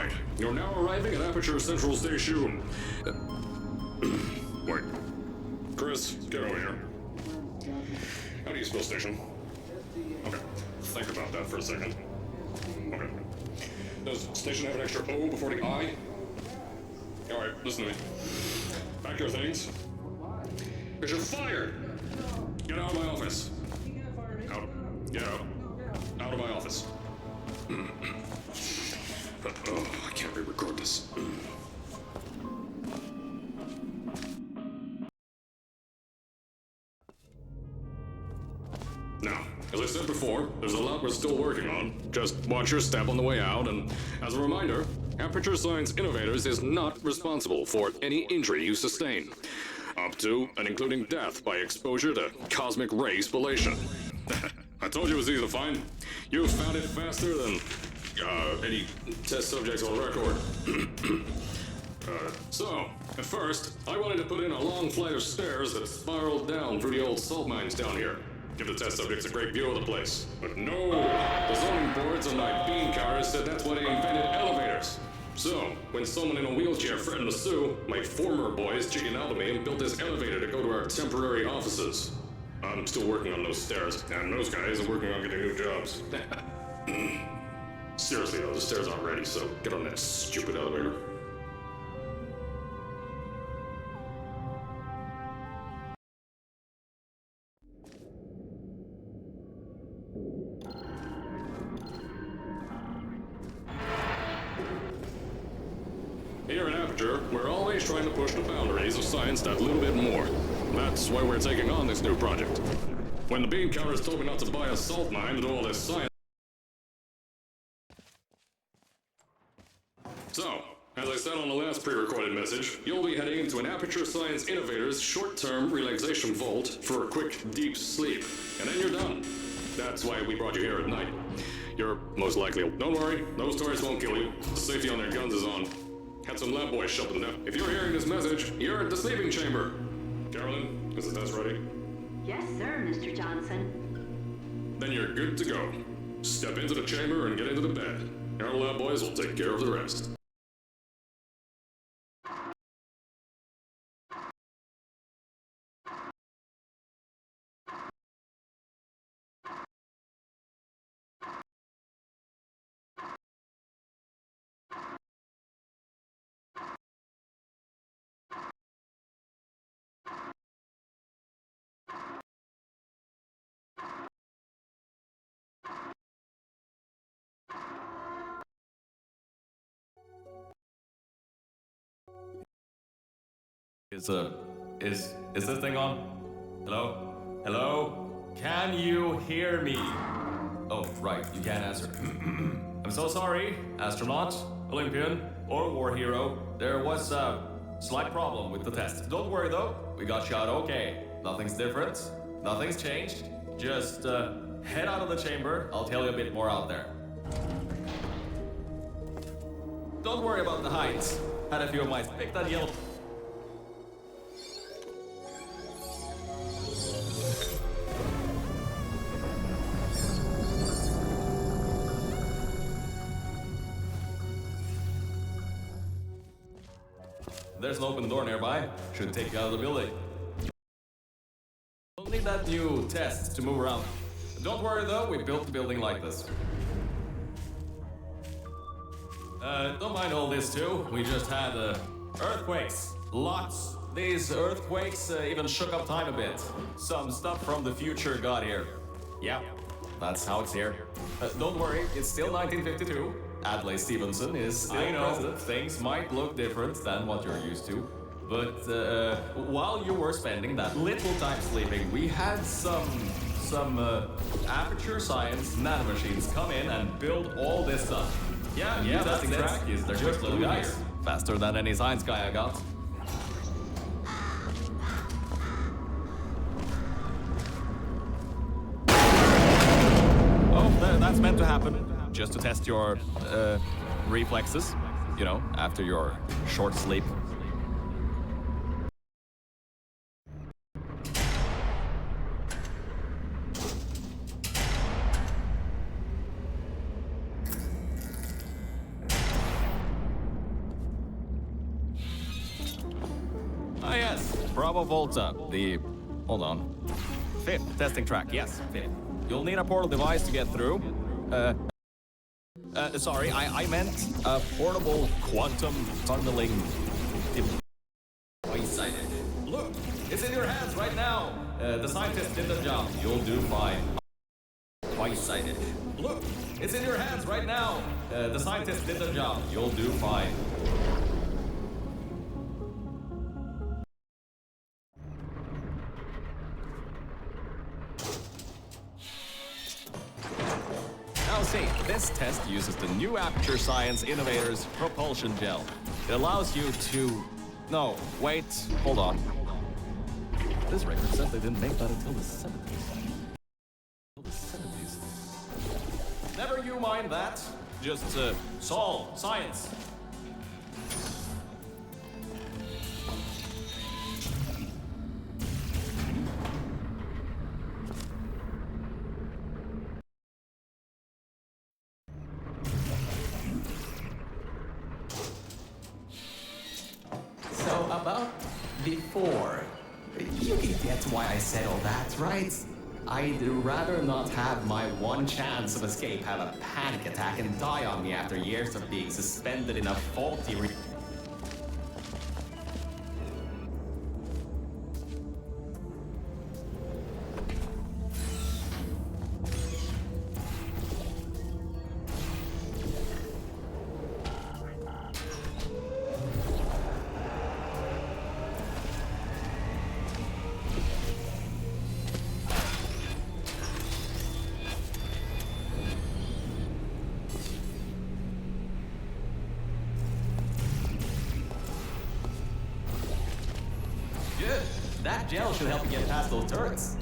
right. You're now arriving at Aperture Central Station. Wait. Chris, get over here. How do you spell station? Okay. Think about that for a second. Okay. Does station have an extra O before the I? Alright, listen to me. Pack your things. Because you're fired! Get out of my office. Out. Get out. Out of my office. Oh, I can't re-record this. Now, as I said before, there's a lot we're still working on. Just watch your step on the way out, and as a reminder, Aperture Science Innovators is not responsible for any injury you sustain, up to and including death by exposure to cosmic ray spallation. I told you it was easy to find. You found it faster than any test subjects on record. So, at first, I wanted to put in a long flight of stairs that spiraled down through the old salt mines down here. Give the test subjects a great view of the place. But no! The zoning boards and my bean counters said that's why they invented elevators. So, when someone in a wheelchair threatened to sue, my former boys chickened out of me and built this elevator to go to our temporary offices. I'm still working on those stairs, and those guys are working on getting new jobs. Seriously though, the stairs aren't ready, so get on that stupid elevator. Here at Aperture, we're always trying to push the boundaries of science that little bit more. That's why we're taking on this new project. When the bean counters told me not to buy a salt mine to do all this science... So, as I said on the last pre-recorded message, you'll be heading into an Aperture Science Innovators short-term relaxation vault for a quick, deep sleep. And then you're done. That's why we brought you here at night. You're most likely... Don't worry, those tourists won't kill you. The safety on their guns is on. Had some lab boys shut them down. If you're hearing this message, you're at the sleeping chamber. Carolyn, is the test ready? Yes, sir, Mr. Johnson. Then you're good to go. Step into the chamber and get into the bed. Our lab boys will take care of the rest. Is this thing on? Hello? Hello? Can you hear me? Oh, right, you can't answer. I'm so sorry, astronaut, Olympian, or war hero. There was a slight problem with the test. Don't worry though, we got shot okay. Nothing's different, nothing's changed. Just head out of the chamber, I'll tell you a bit more out there. Don't worry about the heights. Had a few of my pick that yellow. There's an open door nearby. Should take you out of the building. Don't need that new test to move around. Don't worry though, we built the building like this. Don't mind all this too. We just had earthquakes. Lots. These earthquakes even shook up time a bit. Some stuff from the future got here. Yeah, that's how it's here. Don't worry, it's still 1952. Adlai Stevenson is still president. Things might look different than what you're used to. But while you were spending that little time sleeping, we had some Aperture Science nanomachines come in and build all this stuff. Yeah, that's exactly. They're just little guys. Faster than any science guy I got. Oh, that's meant to happen. Just to test your reflexes, you know, after your short sleep. Bravo Volta, the... Hold on. Fifth testing track, yes, fifth. You'll need a portal device to get through. Sorry, I meant a portable quantum tunneling... Twice-sided. Look, it's in your hands right now. The scientists did their job. You'll do fine. Twice-sided. Look, it's in your hands right now. The scientists did their job. You'll do fine. Now see, this test uses the new Aperture Science Innovators Propulsion Gel. It allows you to... No, wait, hold on. This record says they didn't make that until the 70s. Never you mind that. Just, solve science. So, about before, you can get why I said all that, right? I'd rather not have my one chance of escape have a panic attack and die on me after years of being suspended in a faulty Good. That gel should help you get past those turrets.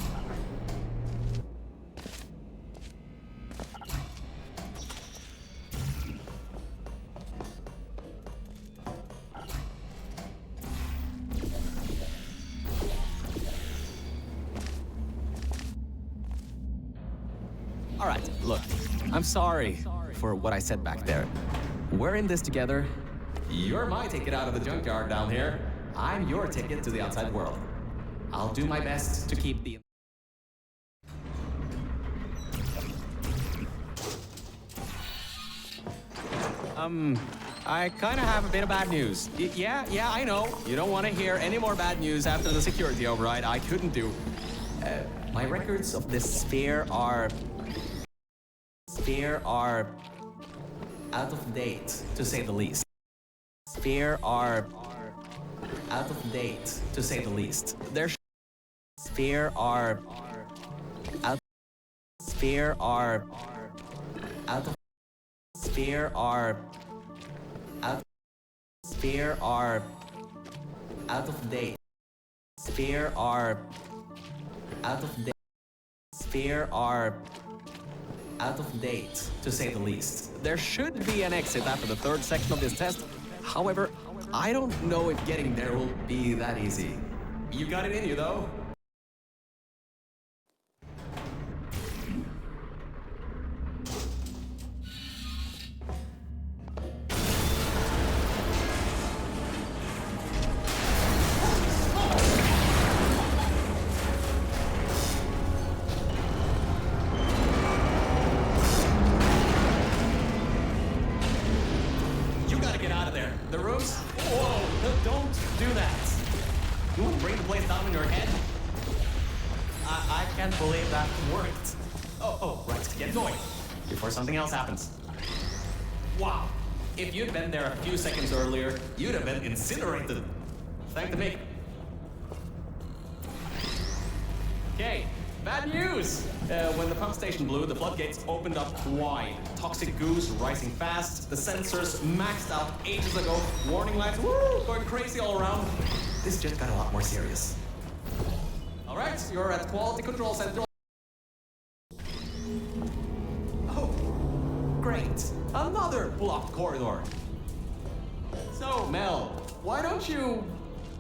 All right, look, I'm sorry for what I said back there. We're in this together. You're my ticket out of the junkyard down here. I'm your ticket to the outside world. I'll do my best to keep the... I kind of have a bit of bad news. Yeah, I know. You don't want to hear any more bad news after the security override. I couldn't do. My records of this sphere are out of date, to say the least. Sphere are out of date, to say the least. Their sphere are out. Sphere are out of. Sphere are out. Sphere are out of date. Sphere are out of date. Sphere are out of date, to say the least. There should be an exit after the third section of this test. However, I don't know if getting there will be that easy. You got it in you, though. The rooms? Whoa, don't do that. You want to bring the place down in your head? I can't believe that worked. Oh, right, get going before something else happens. Wow, if you'd been there a few seconds earlier, you'd have been incinerated. Thank the maker. Okay, bad news! When the pump station blew, the floodgates opened up wide. Toxic goose rising fast. The sensors maxed out ages ago. Warning lights, going crazy all around. This just got a lot more serious. All right, you're at Quality Control Center. Oh, great. Another blocked corridor. So, Mel, why don't you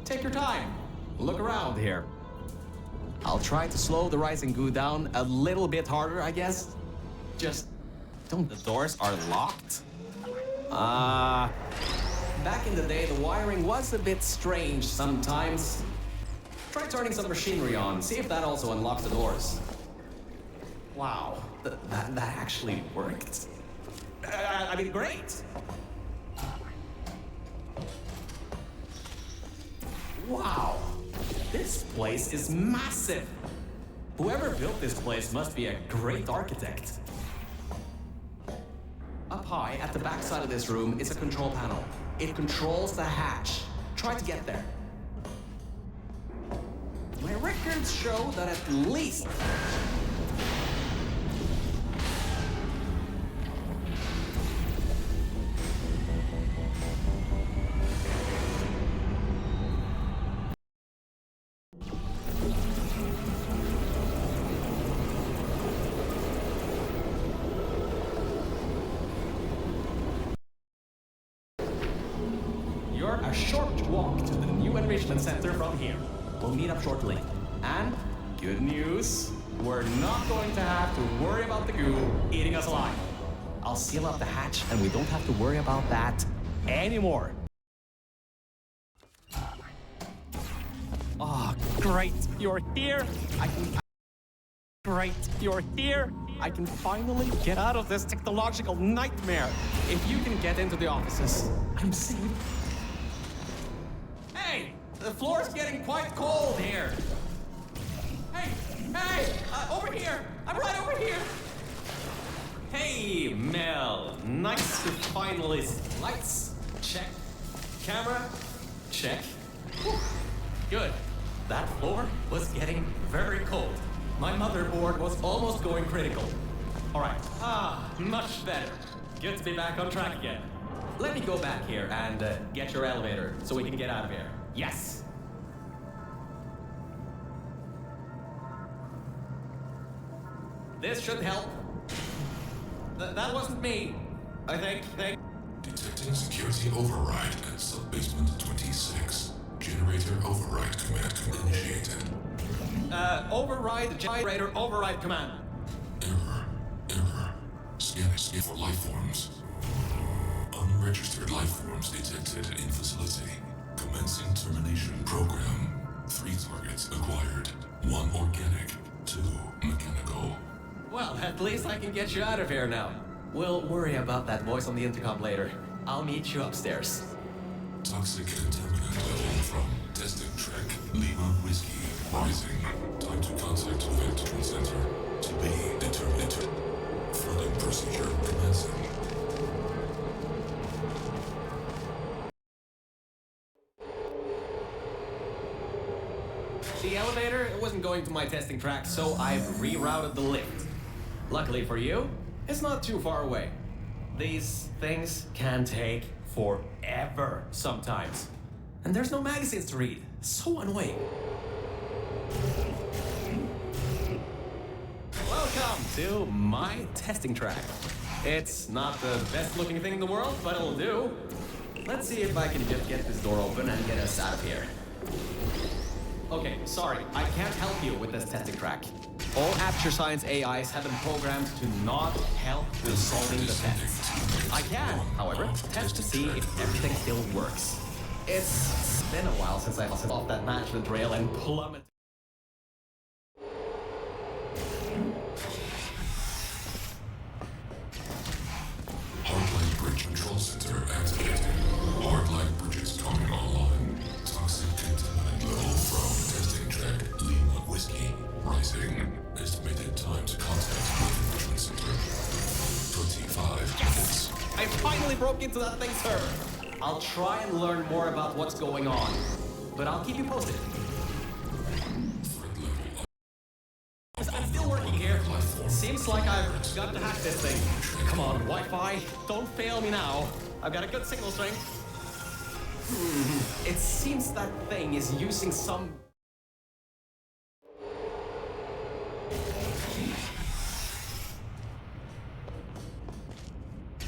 take your time? Look around here. I'll try to slow the rising goo down a little bit harder, I guess. Just don't... The doors are locked? Back in the day, the wiring was a bit strange sometimes. Try turning some machinery on, see if that also unlocks the doors. Wow, that actually worked. I mean, great! Wow, this place is massive! Whoever built this place must be a great architect. Up high, at the back side of this room, is a control panel. It controls the hatch. Try to get there. My records show that at least... You're a short walk to the new enrichment center from here. We'll meet up shortly. And good news, we're not going to have to worry about the goo eating us alive. I'll seal up the hatch and we don't have to worry about that anymore. Oh, great, you're here. Great, you're here. I can finally get out of this technological nightmare. If you can get into the offices, I'm safe. Hey, the floor's getting quite cold here. Hey, over here. I'm right over here. Hey, Mel. Nice to finally... Lights, check. Camera, check. Whew. Good. That floor was getting very cold. My motherboard was almost going critical. All right. Much better. Good to be back on track again. Let me go back here and get your elevator so we can get out of here. Yes. This should help. That wasn't me. I think. Detecting security override at sub-basement 26. Generator override command initiated. Override generator override command. Error. Scan for life forms. Unregistered life forms detected in facility. Commencing termination program. 3 targets acquired. 1 organic, 2 mechanical. Well, at least I can get you out of here now. We'll worry about that voice on the intercom later. I'll meet you upstairs. Toxic contaminant level from testing track Lima Whiskey rising. Time to contact Vector Center to be determined. Flooding procedure commencing. The elevator wasn't going to my testing track, so I've rerouted the lift. Luckily for you, it's not too far away. These things can take forever sometimes. And there's no magazines to read. So annoying. Welcome to my testing track. It's not the best looking thing in the world, but it'll do. Let's see if I can just get this door open and get us out of here. Okay, sorry, I can't help you with this testing track. All Aperture Science AIs have been programmed to not help with solving the tests. I can, however, test to see if everything still works. It's been a while since I was off that management rail and plummeted. Hardline bridge control center activated. Hardline bridges coming online. Toxic contaminant level from testing track Lima Whiskey rising. Estimated time to contact with enrichment center 25 minutes. I finally broke into that thing, sir. I'll try and learn more about what's going on, but I'll keep you posted. Threat level I'm still working here. Seems like I've got to hack this thing. Come on, Wi-Fi, don't fail me now. I've got a good signal strength. It seems that thing is using some...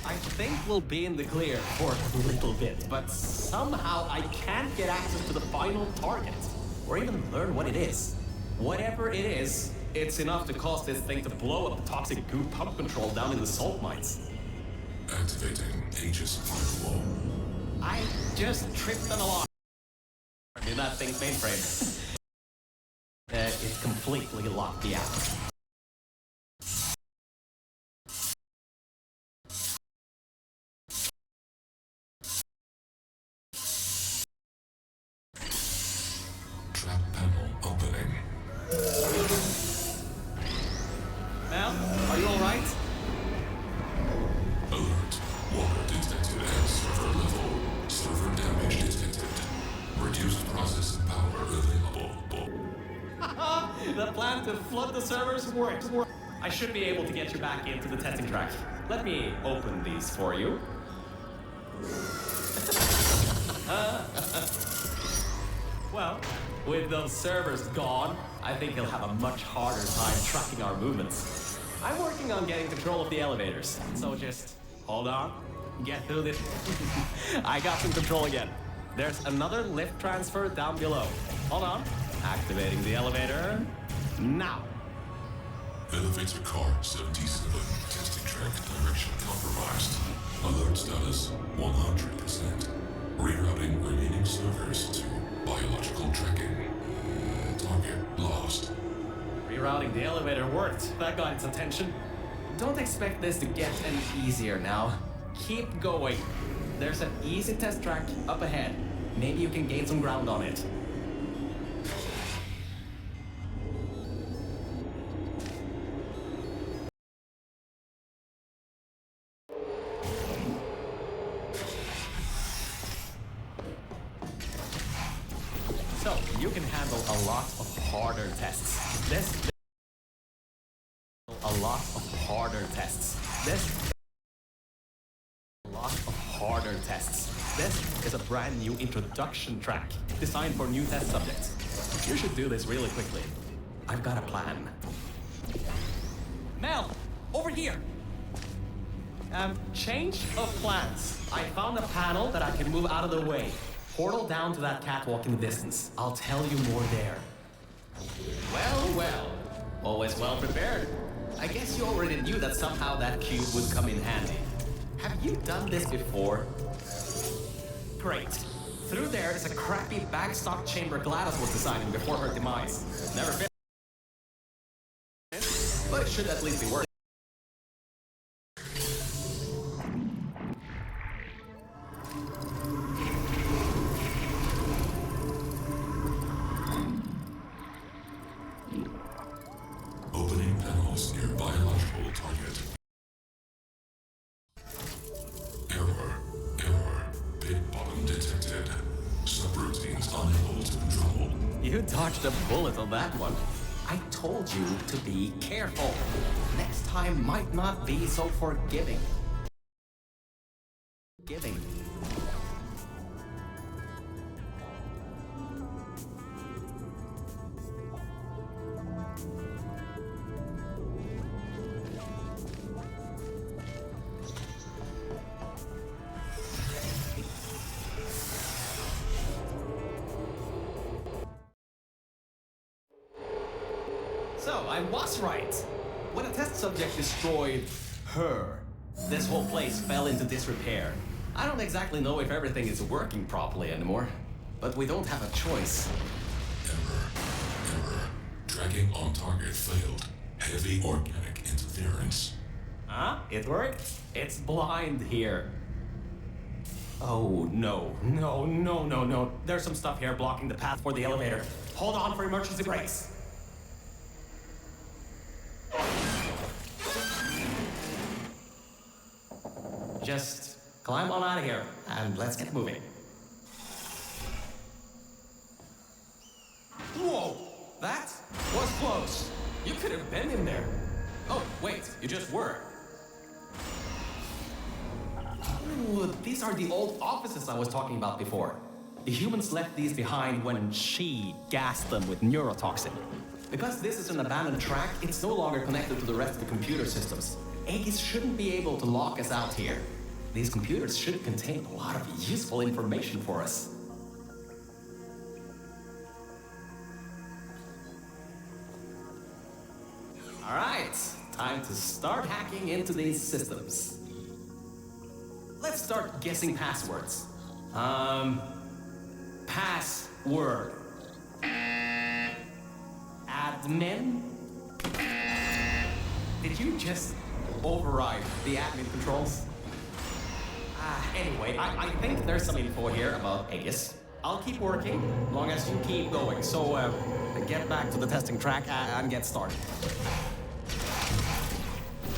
I think we'll be in the clear for a little bit, but somehow I can't get access to the final target, or even learn what it is. Whatever it is, it's enough to cause this thing to blow up the toxic goo pump control down in the salt mines. activating Aegis firewall. I just tripped an alarm in that thing's mainframe. it completely locked me out. Trap panel opening. Mel, are you alright? Alert. Water detected at server level. Server damage detected. Reduced processing power available. The plan to flood the servers worked. I should be able to get you back into the testing track. Let me open these for you. Well, with those servers gone, I think he'll have a much harder time tracking our movements. I'm working on getting control of the elevators, so just hold on, get through this. I got some control again. There's another lift transfer down below. Hold on, activating the elevator now. Elevator car 77. Testing track direction compromised. Alert status 100%. Rerouting remaining servers to biological tracking. Target lost. Rerouting the elevator worked. That got its attention. Don't expect this to get any easier now. Keep going. There's an easy test track up ahead. Maybe you can gain some ground on it. So, you can handle a lot of harder tests. A lot of harder tests. This is a brand new introduction track designed for new test subjects. You should do this really quickly. I've got a plan. Mel, over here. Change of plans. I found a panel that I can move out of the way. Portal down to that catwalk in the distance. I'll tell you more there. Well. Always well prepared. I guess you already knew that somehow that cube would come in handy. Have you done this before? Great. Through there is a crappy backstock chamber Gladys was designing before her demise. Never been, but it should at least be worth. Opening panels near biological target. Error. Pit bottom detected. Subroutines unable to control. You dodged a bullet on that one. I told you to be careful. Next time might not be so forgiving. So, I was right. When a test subject destroyed her, this whole place fell into disrepair. I don't exactly know if everything is working properly anymore, but we don't have a choice. Error. Tracking on target failed. Heavy organic interference. Huh? It worked? It's blind here. Oh, no. There's some stuff here blocking the path for the elevator. Hold on for emergency brakes. Just climb on out of here, and let's get moving. Whoa! That was close. You could have been in there. Oh, wait, you just were. Ooh, these are the old offices I was talking about before. The humans left these behind when she gassed them with neurotoxin. Because this is an abandoned track, it's no longer connected to the rest of the computer systems. Aegis shouldn't be able to lock us out here. These computers should contain a lot of useful information for us. Alright, time to start hacking into these systems. Let's start guessing passwords. Password. Admin? Did you just override the admin controls? Anyway, I think there's some info here about Aegis. I'll keep working, long as you keep going. So, get back to the testing track and get started.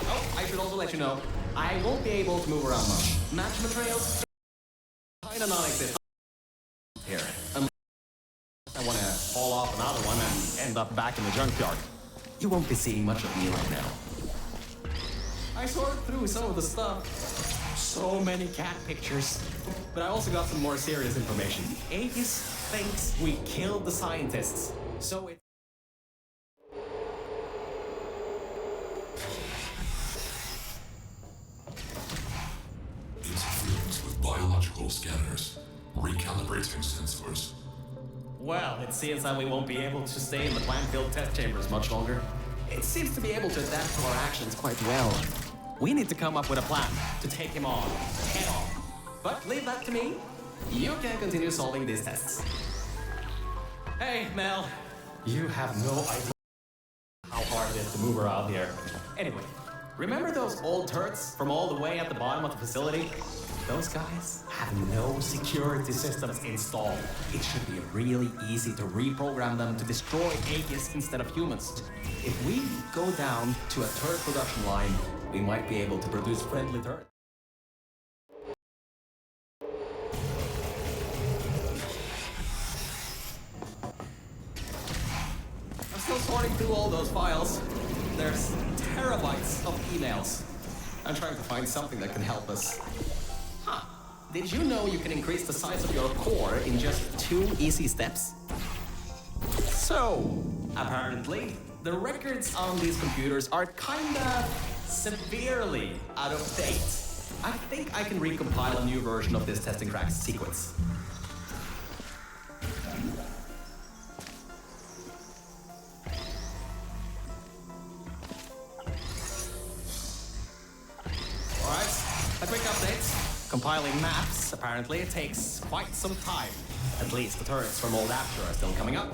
Oh, I should also let you know, I won't be able to move around much. Match materials, kinda non-existent here. I want to haul off another one and end up back in the junkyard. You won't be seeing much of me right now. I sorted through some of the stuff. So many cat pictures. But I also got some more serious information. Aegis thinks we killed the scientists. So it... Interference with biological scanners. Recalibrating sensors. Well, it seems that we won't be able to stay in the plant-filled test chambers much longer. It seems to be able to adapt to our actions quite well. We need to come up with a plan to take him on, head on. But leave that to me. You can continue solving these tests. Hey, Mel. You have no idea how hard it is to move around here. Anyway, remember those old turrets from all the way at the bottom of the facility? Those guys have no security systems installed. It should be really easy to reprogram them to destroy Aegis instead of humans. If we go down to a turret production line, we might be able to produce friendly turrets. I'm still sorting through all those files. There's terabytes of emails. I'm trying to find something that can help us. Huh. Did you know you can increase the size of your core in just 2 easy steps? So, apparently, the records on these computers are kinda severely out of date. I think I can recompile a new version of this testing track sequence. Alright, a quick update. Compiling maps apparently takes quite some time. At least the turrets from Old Rapture are still coming up.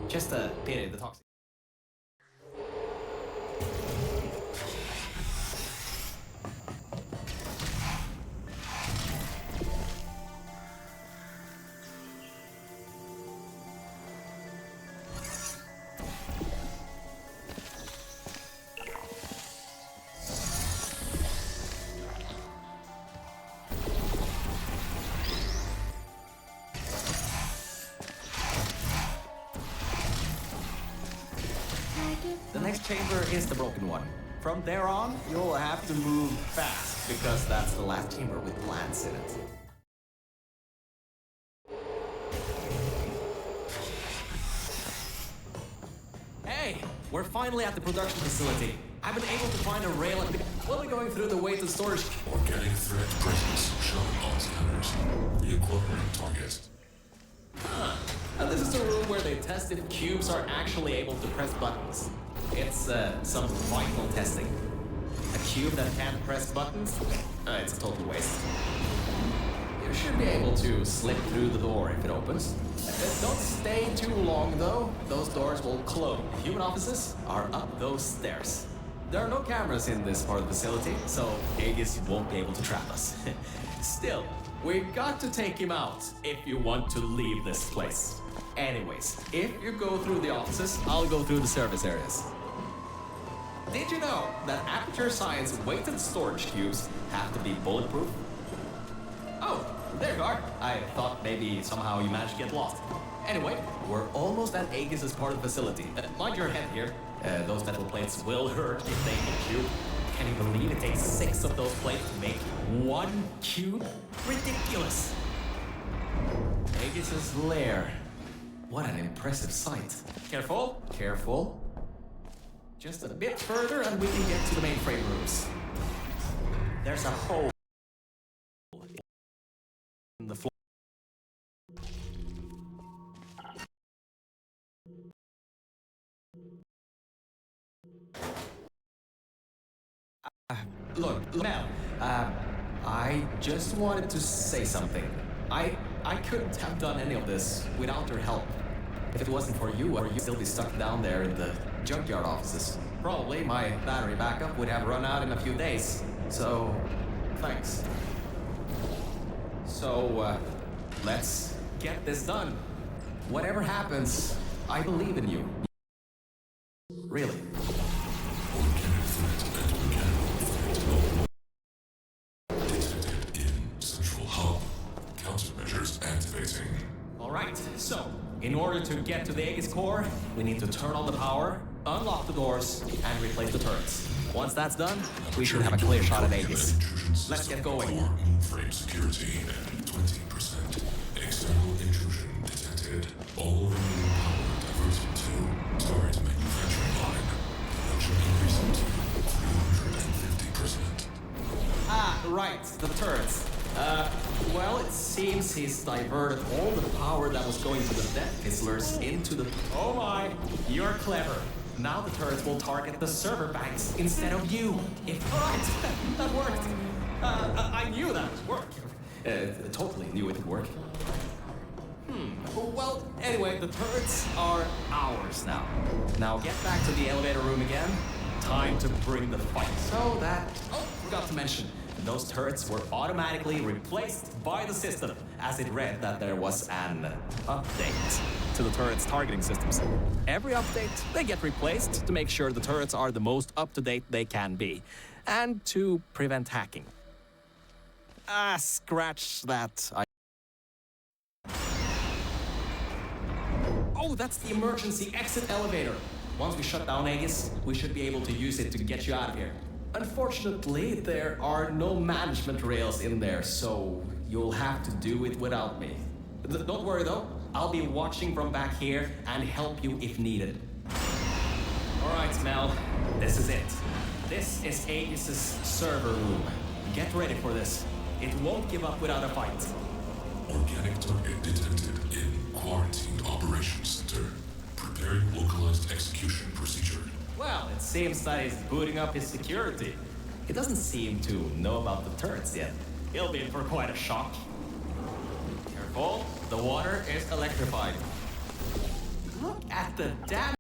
Just a pity the toxic. The next chamber is the broken one. From there on, you'll have to move fast, because that's the last chamber with plants in it. Hey, we're finally at the production facility. I've been able to find a rail and we'll be going through the weighted storage. Organic threat presence shown on scanners. The equipment target. And this is the room where they test if cubes are actually able to press buttons. It's some vital testing. A cube that can't press buttons? It's a total waste. You should be able to slip through the door if it opens. Don't stay too long though. Those doors will close. Human offices are up those stairs. There are no cameras in this part of the facility, so Aegis won't be able to trap us. Still, we've got to take him out if you want to leave this place. Anyways, if you go through the offices, I'll go through the service areas. Did you know that Aperture Science weighted storage cubes have to be bulletproof? Oh, there you are. I thought maybe somehow you managed to get lost. Anyway, we're almost at Aegis' part of the facility. Mind your head here. Those metal plates will hurt if they hit you. Can you believe it takes 6 of those plates to make 1 cube? Ridiculous! Aegis' lair. What an impressive sight. Careful, careful. Just a bit further and we can get to the mainframe rooms. There's a hole in the floor. Look, Mel, I just wanted to say something. I couldn't have done any of this without your help. If it wasn't for you, you'd still be stuck down there in the junkyard offices. Probably my battery backup would have run out in a few days. So, thanks. So, let's get this done. Whatever happens, I believe in you. Really. Organic threat and mechanical threat detected in Central Hub. Countermeasures activating. All right, so in order to get to the Aegis core, we need to turn on the power, unlock the doors, and replace the turrets. Once that's done, we should have a clear shot at Aegis. Let's get going. Core mainframe security and 20%. External intrusion detected. All remaining power diverted to turret manufacturing line. Production increasing to 350%. Ah, right, the turrets. Well, it seems he's diverted all the power that was going to the Death Fizzlers into the... Oh my, you're clever. Now the turrets will target the server banks instead of you. All right, that worked. I knew that would work. Totally knew it would work. Well, anyway, the turrets are ours now. Now get back to the elevator room again. Time to bring the fight. So that... Oh, forgot to mention. Those turrets were automatically replaced by the system, as it read that there was an update to the turrets' targeting systems. Every update, they get replaced to make sure the turrets are the most up-to-date they can be, and to prevent hacking. Scratch that. Oh, that's the emergency exit elevator. Once we shut down Aegis, we should be able to use it to get you out of here. Unfortunately, there are no management rails in there, so you'll have to do it without me. Don't worry though, I'll be watching from back here and help you if needed. All right, Mel, this is it. This is Aegis' server room. Get ready for this. It won't give up without a fight. Organic target detected in Quarantine Operations Center. Preparing localized execution procedure. Well, it seems that he's booting up his security. He doesn't seem to know about the turrets yet. He'll be in for quite a shock. Careful, the water is electrified. Look at the damn